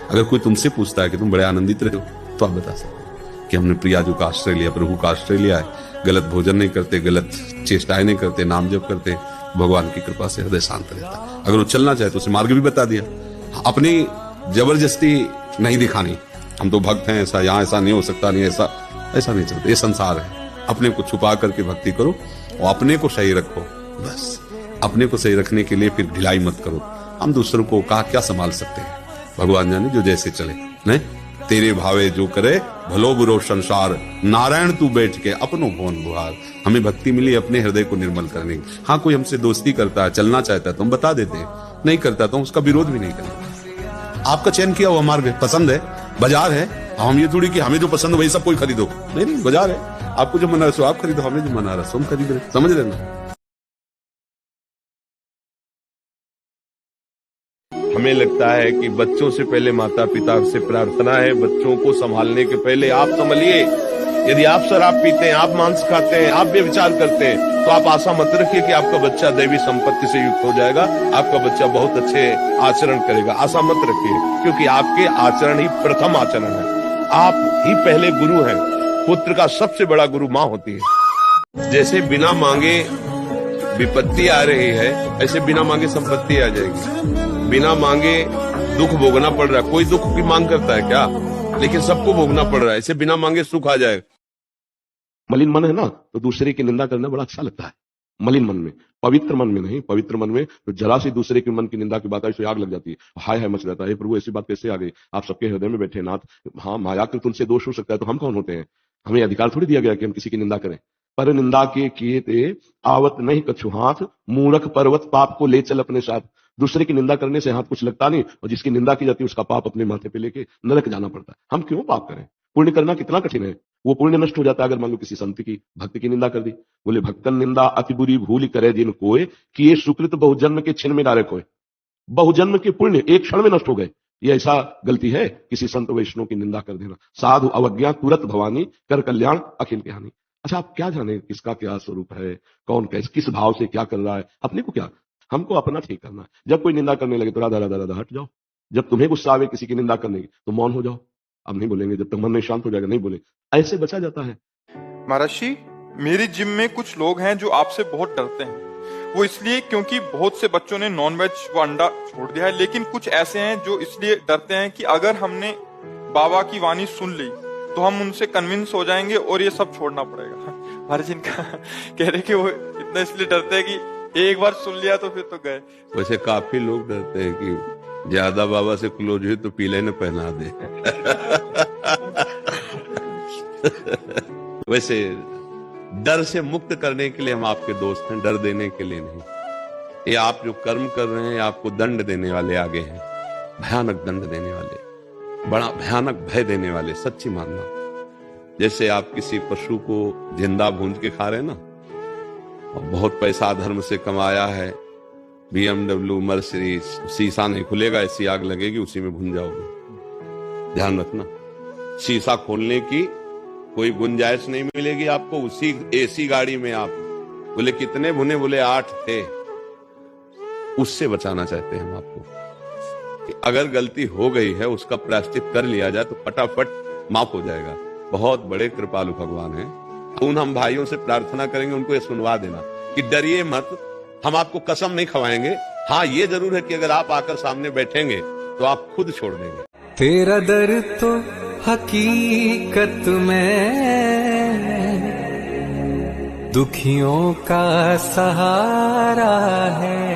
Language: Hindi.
अगर कोई तुमसे पूछता है कि तुम बड़े आनंदित रहे हो, तो आप बता सकते कि हमने प्रियाजू का आश्रय लिया, प्रभु का आश्रय लिया है, गलत भोजन नहीं करते, गलत चेष्टाएं नहीं करते, नाम जप करते, भगवान की कृपा से हृदय शांत रहता। अगर वो चलना चाहे तो उसे मार्ग भी बता दिया। अपनी जबरदस्ती नहीं दिखानी, हम तो भक्त हैं, ऐसा यहाँ ऐसा नहीं हो सकता, नहीं ऐसा नहीं चलता। ये संसार है। अपने को छुपा करके भक्ति करो और अपने को सही रखो। बस अपने को सही रखने के लिए फिर ढिलाई मत करो। हम दूसरों को क्या संभाल सकते हैं, भगवान जाने जो जैसे चले। नहीं, तेरे भावे जो करे भलो बुरो संसार, नारायण तू बैठ के अपनो भवन बुहार। हमें भक्ति मिली अपने हृदय को निर्मल करने की। हाँ, कोई हमसे दोस्ती करता है, चलना चाहता है तो हम बता देते हैं, नहीं करता तो उसका विरोध भी नहीं करते। आपका चयन किया हुआ मार्ग पसंद है, बाजार है, हम ये थोड़ी कि हमें जो पसंद है वही सब कोई खरीदो। नहीं, बाजार है, आपको जो मना रहा आप खरीदो, हमें जो मना रहा हम खरीद रहे। समझ रहे ना? हमें लगता है कि बच्चों से पहले माता पिता से प्रार्थना है, बच्चों को संभालने के पहले आप संभलिए। यदि आप शराब पीते हैं, आप मांस खाते हैं, आप व्यभिचार करते हैं, तो आप आशा मत रखिए कि आपका बच्चा दैवी संपत्ति से युक्त हो जाएगा, आपका बच्चा बहुत अच्छे आचरण करेगा। आशा मत रखिए, क्योंकि आपके आचरण ही प्रथम आचरण है। आप ही पहले गुरु हैं। पुत्र का सबसे बड़ा गुरु माँ होती है। जैसे बिना मांगे विपत्ति आ रही है, ऐसे बिना मांगे संपत्ति आ जाएगी। बिना मांगे दुख भोगना पड़ रहा है। कोई दुख की मांग करता है क्या? लेकिन सबको भोगना पड़ रहा है। ऐसे बिना मांगे सुख आ जाएगा। मलिन मन है ना, तो दूसरे की निंदा करना बड़ा अच्छा लगता है। मलिन मन में, पवित्र मन में नहीं। पवित्र मन में तो जरा सी दूसरे के मन की निंदा की बात आई तो आग लग जाती है, हाय हाय मच जाता है। प्रभु ऐसी बात कैसे आ गई? आप सबके हृदय में बैठे नाथ। हाँ, मायाकृत उनसे दोष हो सकता है, तो हम कौन होते हैं? हमें अधिकार थोड़ी दिया गया कि हम किसी की निंदा करें। पर निंदा के किए ते आवत नहीं कछु हाथ, मूर्ख पर्वत पाप को ले चल अपने साथ। दूसरे की निंदा करने से हाथ कुछ लगता नहीं, और जिसकी निंदा की जाती है उसका पाप अपने माथे पे लेके नरक जाना पड़ता है। हम क्यों पाप करें? पुण्य करना कितना कठिन है। वो पुण्य नष्ट हो जाता है अगर मान लो किसी संत की, भक्त की निंदा कर दी। बोले भक्तन निंदा अति बुरी भूल करे जिन कोय, कि ये सुकृत बहुजन्म के छिन में डारे कोय। बहुजन्म के पुण्य एक क्षण में नष्ट हो गए। ये ऐसा गलती है किसी संत वैष्णव की निंदा कर देना। साधु अवज्ञा तुरंत भवानी, कर कल्याण अखिल के हानि। अच्छा, आप क्या जाने किसका क्या स्वरूप है, कौन कैसे किस भाव से क्या कर रहा है, अपने को क्या, हमको अपना ठीक करना है। जब कोई निंदा करने लगे तो राधा राधा राधा हट जाओ। जब तुम्हें गुस्सा आवे किसी की निंदा करने की तो मौन हो जाओ। अब नहीं बोलेंगे, जब तक मन नहीं शांत हो जाएगा नहीं बोले। ऐसे बचा जाता है। महाराज जी, मेरी जिम में कुछ लोग हैं जो आपसे बहुत डरते हैं। वो इसलिए क्योंकि बहुत से बच्चों ने नॉनवेज व अंडा छोड़ दिया है, लेकिन कुछ ऐसे हैं जो इसलिए डरते हैं कि अगर हमने बाबा की वाणी सुन ली तो हम उनसे कन्विंस हो जाएंगे और ये सब छोड़ना पड़ेगा। महाराज जी इनका कह रहे कि वो इतना इसलिए डरते हैं कि एक बार सुन लिया तो फिर तो गए। वैसे काफी लोग डरते हैं कि ज्यादा बाबा से क्लोज हुई तो पीले न पहना दे। वैसे डर से मुक्त करने के लिए हम आपके दोस्त हैं, डर देने के लिए नहीं। ये आप जो कर्म कर रहे हैं, आपको दंड देने वाले आगे हैं, भयानक दंड देने वाले, बड़ा भयानक भय देने वाले। सच्ची मानना, जैसे आप किसी पशु को जिंदा भूंज के खा रहे हैं ना, और बहुत पैसा धर्म से कमाया है, BMW मर्सिडीज, शीशा नहीं खुलेगा, ऐसी आग लगेगी, उसी में भून जाओगे। ध्यान रखना, शीशा खोलने की कोई गुंजाइश नहीं मिलेगी आपको। उसी AC गाड़ी में आप बोले कितने भुने? बोले 8 थे। उससे बचाना चाहते हैं हम आपको कि अगर गलती हो गई है उसका प्रायश्चित कर लिया जाए तो फटाफट माफ हो जाएगा। बहुत बड़े कृपालु भगवान हैं। उन हम भाइयों से प्रार्थना करेंगे उनको ये सुनवा देना कि डरिए मत, हम आपको कसम नहीं खवाएंगे। हाँ, ये जरूर है कि अगर आप आकर सामने बैठेंगे तो आप खुद छोड़ देंगे। तेरा दर तो हकीकत में दुखियों का सहारा है।